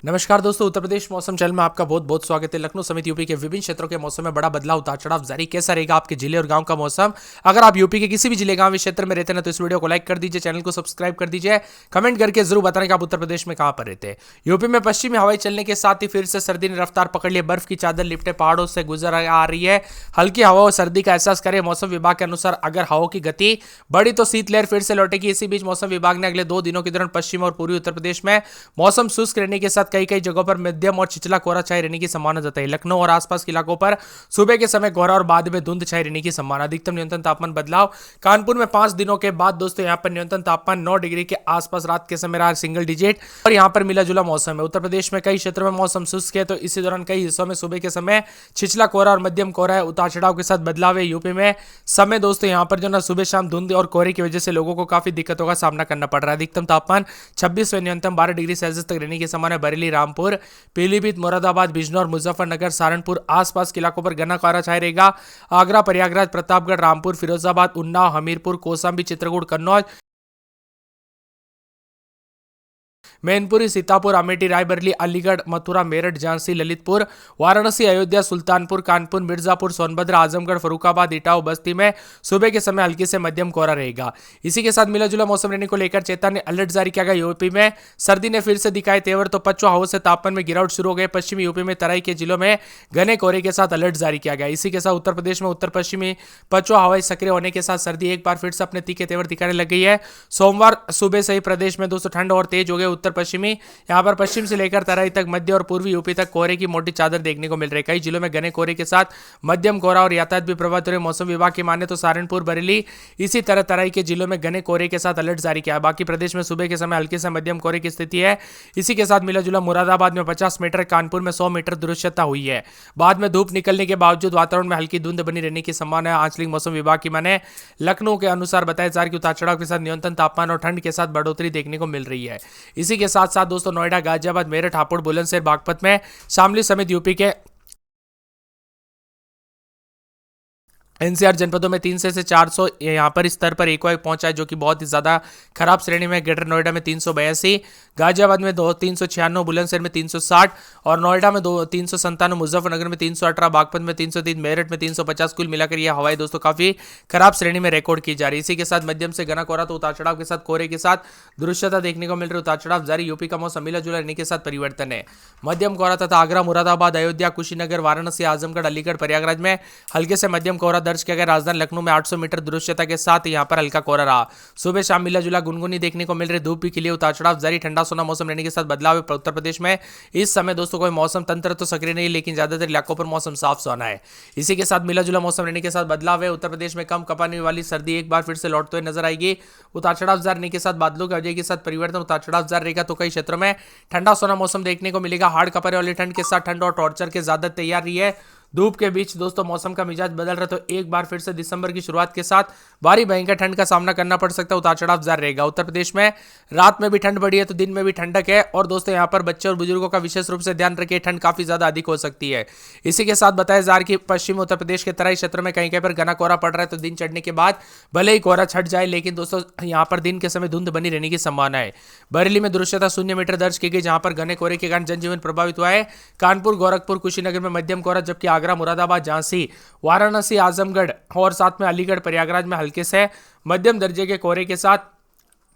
नमस्कार दोस्तों, उत्तर प्रदेश मौसम चैनल में आपका बहुत बहुत स्वागत है। लखनऊ समेत यूपी के विभिन्न क्षेत्रों के मौसम में बड़ा बदलाव, उतार चढ़ाव जारी। कैसा रहेगा आपके जिले और गांव का मौसम? अगर आप यूपी के किसी भी जिले गांव क्षेत्र में रहते हैं तो इस वीडियो को लाइक कर दीजिए, चैनल को सब्सक्राइब कर दीजिए, कमेंट करके जरूर बताएं कि आप उत्तर प्रदेश में कहां पर रहते हैं। यूपी में पश्चिमी हवाएं चलने के साथ ही फिर से सर्दी ने रफ्तार पकड़ ली। बर्फ की चादर लिपटे पहाड़ों से गुजर आ रही है। हल्की हवा और सर्दी का एहसास करें। मौसम विभाग के अनुसार अगर हवा की गति बढ़ी तो शीतलहर फिर से लौटेगी। इसी बीच मौसम विभाग ने अगले 2 दिनों के दौरान पश्चिम और पूर्वी उत्तर प्रदेश में मौसम शुष्क रहने के साथ कई कई जगहों पर मध्यम और छिछला कोहरा छाए रहने की संभावना जताई। लखनऊ और आसपास के इलाकों पर सुबह के समय कोहरा और बाद में धुंध छाए रहने की संभावना। अधिकतम न्यूनतम तापमान बदलाव। कानपुर में 5 दिनों के बाद दोस्तों यहां पर न्यूनतम तापमान 9 डिग्री के आसपास रात के समय रहा सिंगल डिजिट और यहां पर मिला जुला मौसम है। उत्तर प्रदेश में कई क्षेत्रों में मौसम शुष्क है तो इसी दौरान कई हिस्सों में सुबह के समय छिछला कोहरा और मध्यम कोहरा है। उतार चढ़ाव के साथ बदलाव है। यूपी में समय दोस्तों यहां पर जो ना सुबह शाम धुंध और कोहरे की वजह से लोगों को काफी दिक्कतों का सामना करना पड़ रहा है। अधिकतम तापमान 26 व न्यूनतम 12 डिग्री सेल्सियस तक रहने की संभावना है। बरेली, रामपुर, पीलीभीत, मुरादाबाद, बिजनौर, मुजफ्फरनगर, सहारनपुर आसपास के इलाकों पर घना कोहरा छाया रहेगा। आगरा, प्रयागराज, प्रतापगढ़, रामपुर, फिरोजाबाद, उन्नाव, हमीरपुर, कौशाम्बी, चित्रकूट, कन्नौज, मैनपुरी, सीतापुर, अमेठी, रायबरेली, अलीगढ़, मथुरा, मेरठ, झांसी, ललितपुर, वाराणसी, अयोध्या, सुल्तानपुर, कानपुर, मिर्जापुर, सोनभद्र, आजमगढ़, फरुखाबाद, इटावा, बस्ती में सुबह के समय हल्की से मध्यम कोहरा रहेगा। इसी के साथ मिला जुला मौसम रहने को लेकर चेतावनी अलर्ट जारी किया गया। यूपी में सर्दी ने फिर से दिखाए तेवर तो पछुआ हवा से तापमान में गिरावट शुरू हो गई। पश्चिमी यूपी में तराई के जिलों में घने कोहरे के साथ अलर्ट जारी किया गया। इसी के साथ उत्तर प्रदेश में उत्तर पश्चिमी पछुआ हवाएं सक्रिय होने के साथ सर्दी एक बार फिर से अपने तीखे तेवर दिखाने लग गई है। सोमवार सुबह से ही प्रदेश में दोस्तों ठंड और तेज हो गई। उत्तर पश्चिमी यहां पर पश्चिम से लेकर तराई तक, मध्य और पूर्वी यूपी तक कोहरे की मोटी चादर देखने को मिल रही है। कई जिलों में घने कोहरे के साथ मध्यम कोहरा और यातायात भी प्रभावित हो रहे। मौसम विभाग की माने तो सहारनपुर, बरेली, इसी तरह तराई के जिलों में घने कोहरे के साथ अलर्ट जारी किया है। बाकी प्रदेश में सुबह के समय हल्के से मध्यम कोहरे की स्थिति है। इसी के साथ मिला जुला मुरादाबाद में 50 मीटर, कानपुर में 100 मीटर दृश्यता हुई है। बाद में धूप निकलने के बावजूद वातावरण में हल्की धुंध बनी रहने की संभावना है। आंचलिक मौसम विभाग की माने लखनऊ के अनुसार बताया जा रहा है कि उतार चढ़ाव के साथ न्यूनतम तापमान और ठंड के साथ बढ़ोतरी देखने को मिल रही है। इसी के साथ साथ दोस्तों नोएडा, गाजियाबाद, मेरठ, हापुड़, बुलंदशहर, बागपत में शामली समेत यूपी के एनसीआर जनपदों में 300 से 400 यहाँ पर इस स्तर पर एक पहुंचा है जो कि बहुत ही ज्यादा खराब श्रेणी में। ग्रेटर नोएडा में 382, गाजियाबाद में 396, बुलंदशहर में 360 और नोएडा में 397, मुजफ्फरनगर में 318, बागपत में 303, मेरठ में 350। कुल मिलाकर यह हवाएं दोस्तों काफी खराब श्रेणी में रिकॉर्ड की जा रही है। इसी के साथ मध्यम से घना कोहरा तो उतार चढ़ाव के साथ कोहरे के साथ दृश्यता देखने को मिल रही है। उतार चढ़ाव जारी। यूपी का मौसम मिला जुला रहने के साथ परिवर्तन है। मध्यम कोहरा तथा आगरा, मुरादाबाद, अयोध्या, कुशीनगर, वाराणसी, आजमगढ़, अलीगढ़, प्रयागराज में हल्के से मध्यम कोहरा दर्ज किया गया। राजधानी लखनऊ में 800 मीटर दृश्यता के साथ यहां पर हल्का कोहरा रहा। सुबह शाम मिला जुला गुनगुनी देखने को मिल रही। धूप भी खिली, उतार चढ़ाव जारी। ठंडा सोना मौसम रहने के साथ बदलाव है। उत्तर प्रदेश में इस समय दोस्तों कोई मौसम तंत्र तो सक्रिय नहीं, लेकिन ज्यादातर इलाकों पर मौसम साफ सुहाना है। इसी के साथ मिला जुला मौसम रहने के साथ बदलाव है। उत्तर प्रदेश में कम कपाने वाली सर्दी एक बार फिर से लौटते हुए नजर आएगी। उतार चढ़ाव जारी रहने के साथ बादलों की वजह के साथ परिवर्तन। उतार चढ़ाव जारी रहेगा तो कई क्षेत्रों में ठंडा सोना मौसम देखने को मिलेगा। हाड़ कपड़े वाली ठंड के साथ ठंड और टॉर्चर के ज्यादा तैयारी है। धूप के बीच दोस्तों मौसम का मिजाज बदल रहा है तो एक बार फिर से दिसंबर की शुरुआत के साथ भारी भयंकर ठंड का सामना करना पड़ सकता है। उतार चढ़ाव जारी रहेगा। उत्तर प्रदेश में रात में भी ठंड बढ़ी है तो दिन में भी ठंडक है। और दोस्तों यहां पर बच्चे और बुजुर्गों का विशेष रूप से ध्यान रखिए, ठंड काफी ज्यादा अधिक हो सकती है। इसी के साथ बताया जा रहा है कि पश्चिम उत्तर प्रदेश के तराई क्षेत्र में कहीं कहीं पर घना कोहरा पड़ रहा है तो दिन चढ़ने के बाद भले ही कोहरा छट जाए लेकिन दोस्तों यहां पर दिन के समय धुंध बनी रहने की संभावना है। बरेली में दृश्यता 0 मीटर दर्ज की गई जहां पर घने कोहरे के कारण जनजीवन प्रभावित हुआ है। कानपुर, गोरखपुर, कुशीनगर में मध्यम कोहरा, जबकि आगरा, मुरादाबाद, झांसी, वाराणसी, आजमगढ़ और साथ में अलीगढ़, प्रयागराज में हल्के से मध्यम दर्जे के कोहरे के साथ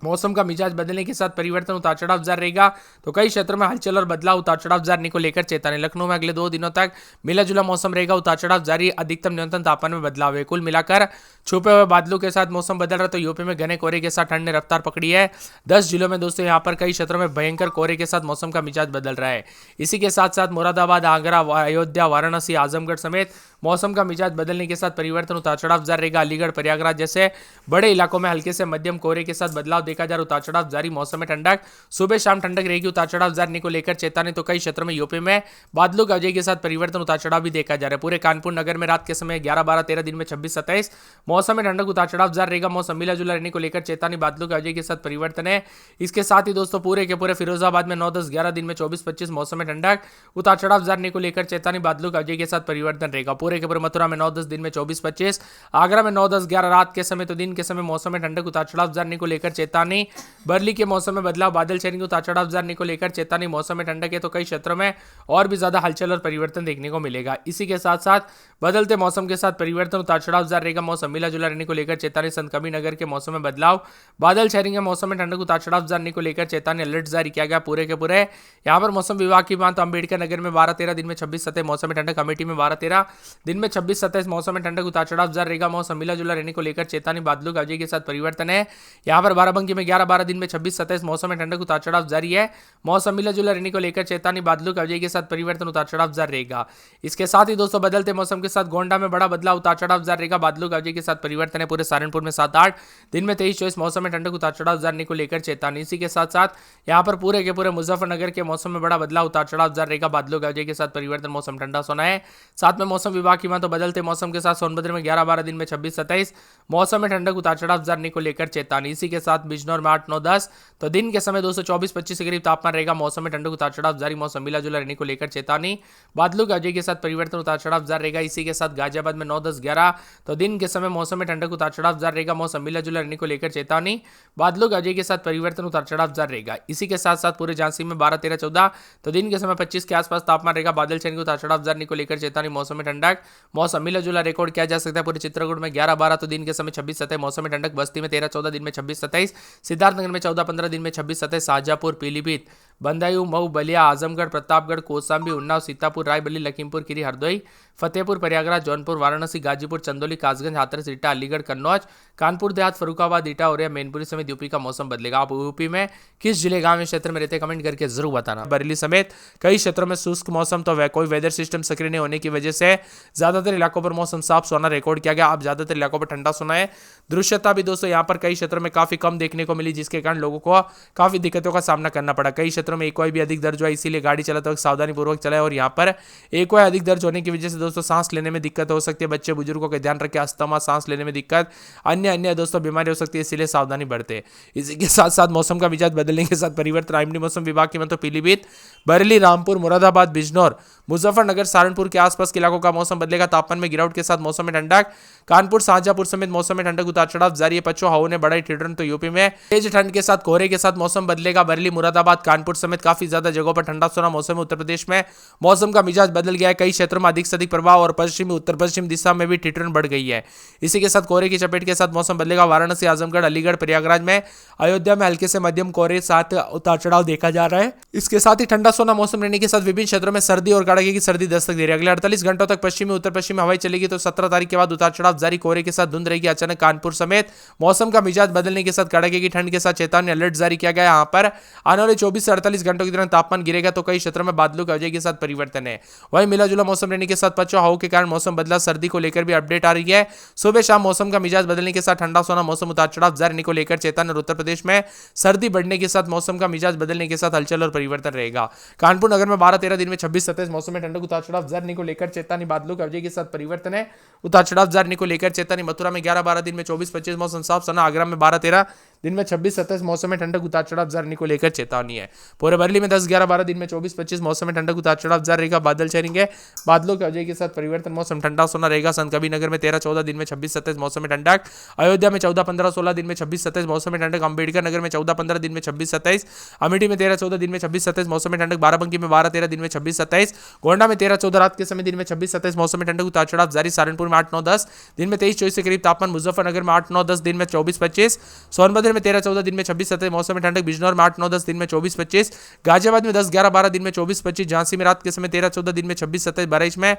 मौसम का मिजाज बदलने के साथ परिवर्तन। उतार चढ़ाव जारी रहेगा तो कई क्षेत्रों में हलचल और बदलाव। उतार चढ़ाव जारी को लेकर चेतावनी। लखनऊ में अगले 2 दिनों तक मिला जुला मौसम रहेगा। उतार चढ़ाव जारी। अधिकतम न्यूनतम तापमान में बदलाव है। कुल मिलाकर छुपे हुए बादलों के साथ मौसम बदल रहा है तो यूपी में घने कोहरे के साथ ठंड ने रफ्तार पकड़ी है। 10 जिलों में दोस्तों यहाँ पर कई क्षेत्रों में भयंकर कोहरे के साथ मौसम का मिजाज बदल रहा है। इसी के साथ साथ मुरादाबाद, आगरा, अयोध्या, वाराणसी, आजमगढ़ समेत मौसम का मिजाज बदलने के साथ परिवर्तन। उतार चढ़ाव जारी रहेगा। अलीगढ़, प्रयागराज जैसे बड़े इलाकों में हल्के से मध्यम कोहरे के साथ बदलाव देखा जा रहा है। उतार चढ़ाव जारी। मौसम में ठंडक। सुबह शाम ठंडक रहेगी। उतार चढ़ाव जारी को लेकर चेतावनी तो कई क्षेत्रों में यूपी में बादलों की वजह के साथ परिवर्तन। उतार चढ़ाव भी देखा जा रहा है। पूरे कानपुर नगर में रात के समय 11, 12, 13, दिन में 26, 27 मौसम में ठंडक। उतार चढ़ाव जारी रहेगा। मौसम मिला जुला रहने को लेकर चेतावनी। बादलों की वजह के साथ परिवर्तन है। इसके साथ ही दोस्तों पूरे के पूरे फिरोजाबाद में 9, 10, 11, दिन में 24, 25 मौसम में ठंडक। उतार चढ़ाव जारी को लेकर चेतावनी। बादलों की वजह के साथ परिवर्तन रहेगा। पूरे पूरे के पूरे मथुरा में 9-10, दिन में 24-25, आगरा में 9-10-11 रात के समय तो दिन के समय मौसम में ठंडक उतार चढ़ाव जारी को लेकर चेतावनी। बरली के मौसम में बदलाव, बादल छाएंगे, उतार चढ़ाव जारी को लेकर चेतावनी। मौसम में ठंडक है तो कई क्षेत्रों में और भी ज्यादा हलचल और परिवर्तन देखने को मिलेगा। इसी के साथ साथ बदलते मौसम के साथ परिवर्तन, उतार चढ़ाव जारी रहेगा। मौसम मिला जुला रहने को लेकर चेतावनी। संत कबीरनगर के मौसम में बदलाव, बादल छाएंगे, मौसम में ठंडक उतार चढ़ाव जारी को लेकर चेतावनी, अलर्ट जारी किया गया पूरे के पूरे। यहाँ पर मौसम विभाग की बात, अम्बेडकर नगर में 12-13, दिन में 26-27 मौसम में ठंडक। अमेठी में 12-13, दिन में 26-27 मौसम में ठंडक, उतार चढ़ाव जारी रहेगा। मौसम मिला जुला रहने को लेकर चेतावनी, बादलों गरज के साथ परिवर्तन है। यहाँ पर बाराबंकी में 11-12, दिन में 26-27 मौसम में ठंडक, उतार चढ़ाव जारी है। मौसम मिला जुला रहने को लेकर चेतावनी, बादलों गरज के साथ परिवर्तन, उतार चढ़ाव जारी रहेगा। इसके साथ ही दोस्तों बदलते मौसम के साथ गोंडा में बड़ा बदलाव, उतार चढ़ाव जारी रहेगा। बादलों गरज के साथ परिवर्तन है। पूरे सहारनपुर में 7-8, दिन में 23-24 मौसम में ठंडक, उतार चढ़ाव जारी को लेकर चेतावनी। इसी के साथ साथ यहाँ पर पूरे के पूरे मुजफ्फरनगर के मौसम में बड़ा बदलाव, उतार चढ़ाव जारी रहेगा। बादलों गरज के साथ परिवर्तन, मौसम ठंडा सोना है। साथ में मौसम विभाग की बात, तो बदलते मौसम के साथ सोनभद्र में 11-12, दिन में 26-27 मौसम में ठंडक, उतार चढ़ाव जारी को लेकर चेतावनी। इसी के साथ बिजनौर में 8-9-10, तो दिन के समय 224-25 के करीब तापमान रहेगा। मौसम में ठंडक, उतार चढ़ाव जारी, मौसम मिला जुला रहने को लेकर चेतावनी, बादलों गरज के साथ परिवर्तन, उतार चढ़ाव जारी रहेगा। इसी के साथ गाजियाबाद में 9-10-11, तो दिन के समय मौसम में ठंडक, उतार चढ़ाव जारी रहेगा। मौसम मिला जुला रहने को लेकर चेतावनी, बादलों गरज के साथ परिवर्तन, उतार चढ़ाव जारी रहेगा। इसी के साथ साथ पूरे झांसी में 12-13-14, तो दिन के समय 25 के आसपास तापमान रहेगा। बादल छाएंगे, उतार चढ़ाव जारी को लेकर चेतावनी, मौसम में ठंडक, मौसम मिला जुला रिकॉर्ड किया जा सकता है। पूरे चित्रकूट में 11-12, तो दिन के समय 26-27 मौसम में ठंडक। बस्ती में 13-14, दिन में 26-27, सिद्धार्थनगर में 14-15, दिन में 26-27, शाहजहांपुर, पीलीभीत, बंदायूं, मऊ, बलिया, आजमगढ़, प्रतापगढ़, कौशाम्बी, उन्नाव, सीतापुर, रायबरेली, लखीमपुर खीरी, हरदोई, फतेहपुर, प्रयागराज, जौनपुर, वाराणसी, गाजीपुर, चंदौली, कासगंज, हाथरस, ईटा, अलीगढ़, कन्नौज, कानपुर देहात, फरुखाबाद, ईटा, औरैया, मैनपुरी समेत यूपी का मौसम बदलेगा। आप यूपी में किस जिले गांव में क्षेत्र में रहते कमेंट करके जरूर बताना। बरेली समेत कई क्षेत्रों में शुष्क मौसम, तो कोई वेदर सिस्टम सक्रिय नहीं होने की वजह से ज्यादातर इलाकों पर मौसम साफ सोना रिकॉर्ड किया गया। अब ज्यादातर इलाकों पर ठंडा सोना है। दृश्यता भी दोस्तों यहाँ पर कई क्षेत्रों में काफी कम देखने को मिली, जिसके कारण लोगों को काफी दिक्कतों का सामना करना पड़ा। कई क्षेत्रों में एक भी अधिक दर्ज हुआ, इसीलिए गाड़ी चलाते वक्त सावधानी पूर्वक चलाए। और यहाँ पर एक अधिक दर्ज होने की वजह से दोस्तों सांस लेने में दिक्कत हो सकती है। बच्चे बुजुर्गों का ध्यान रखें, अस्थमा, सांस लेने में दिक्कत, अन्य दोस्तों बीमारी हो सकती है, इसीलिए सावधानी बरते। इसी के साथ साथ मौसम का मिजाज बदलने के साथ परिवर्तन। आईएमडी मौसम विभाग की मतलब पीलीभीत, बरेली, रामपुर, मुरादाबाद, बिजनौर, मुजफ्फरनगर, सहारनपुर के आसपास के इलाकों का मौसम बदलेगा। तापमान में गिरावट के साथ मौसम में ठंडक। कानपुर, शाहजहांपुर समेत मौसम में ठंडक, उतार चढ़ाव जारी है। पछुआ हवाओं ने बढ़ाई ठिठुरन, तो यूपी में तेज ठंड के साथ कोहरे के साथ मौसम बदलेगा। बरेली, मुरादाबाद, कानपुर समेत काफी ज्यादा जगहों पर ठंडा सोना मौसम है। उत्तर प्रदेश में मौसम का मिजाज बदल गया है। कई क्षेत्रों में अधिक से अधिक प्रभाव और पश्चिमी उत्तर पश्चिम दिशा में भी ठिठुरन बढ़ गई है। इसी के साथ कोहरे की चपेट के साथ मौसम बदलेगा। वाराणसी, आजमगढ़, अलीगढ़, प्रयागराज में, अयोध्या में हल्के से मध्यम कोहरे साथ उतार चढ़ाव देखा जा रहा है। इसके साथ ही ठंडा सोना मौसम रहने के साथ विभिन्न क्षेत्रों में सर्दी और कड़ाके की सर्दी दस्तक दे रही है। अगले 48 घंटों तक पश्चिमी उत्तर पश्चिमी हवाएं चलेगी, तो 17 तारीख के बाद उतार चढ़ाव जारी, कोहरे के साथ धुंध रहेगी। अचानक कानपुर समेत मौसम का मिजाज बदलने के साथ कड़ाके की ठंड के साथ चेतावनी, अलर्ट जारी किया गया। यहाँ पर आने वाले 24 से 48 घंटों के दौरान तापमान गिरेगा, तो कई क्षेत्रों में बादलों की वजह के साथ परिवर्तन है। वहीं मिला जुला मौसम रहने के साथ पछुआ हवाओं के कारण मौसम बदला, सर्दी को लेकर भी अपडेट आ रही है। सुबह शाम मौसम का मिजाज बदलने के साथ ठंडा सोना मौसम, उतार चढ़ाव जारी को लेकर चेतावनी। और उत्तर प्रदेश में सर्दी बढ़ने के साथ मौसम का मिजाज बदलने के साथ हलचल और परिवर्तन रहेगा। कानपुर नगर में 12-13, दिन में 26-27 मौसम में ठंडक, उतार चढ़ाव जारी को लेकर चेतावनी, बादलों की वजह के साथ परिवर्तन है। उतार चढ़ाव जारी को लेकर चेतावनी। मथुरा में 11-12, दिन में 24-25 मौसम साफ सोना। आगरा में 12-13, दिन में 26-27 मौसम में ठंडक, उतार चढ़ाव जारी को लेकर चेतावनी है। पूरे बरेली में 10-11-12, दिन में 24-25 मौसम में ठंडक, उतार चढ़ाव जारी रहेगा। बादल छाएंगे, बादलों की वजह के साथ परिवर्तन, मौसम ठंडा सोना रहेगा। संत कबीरनगर में 13-14, दिन में 26-27 मौसम में ठंडक। अयोध्या में 14-15-16, दिन में 26-27 मौसम में ठंडक। अंबेडकर नगर में 14-15, दिन में 26-27। अमेठी में 13-14, दिन में 26-27 मौसम में ठंडक। बाराबंकी में 12-13, दिन में 26-27। गोंडा में 13-14 रात के समय, दिन में 26-27 मौसम में ठंडक, उतार चढ़ाव जारी। सहारनपुर में 8-9-10, दिन में 23-24 के करीब तापमान। मुजफ्फरनगर में 8-9-10, दिन में 24-25। सोनभद्र में 13-14, दिन में 26-27 मौसम में ठंडक। बिजनौर में 8-9-10, दिन में 24-25। गाजियाबाद में 10-11-12, दिन में 24-25। झांसी में रात के समय 13-14, दिन में 26-27। बहराइच में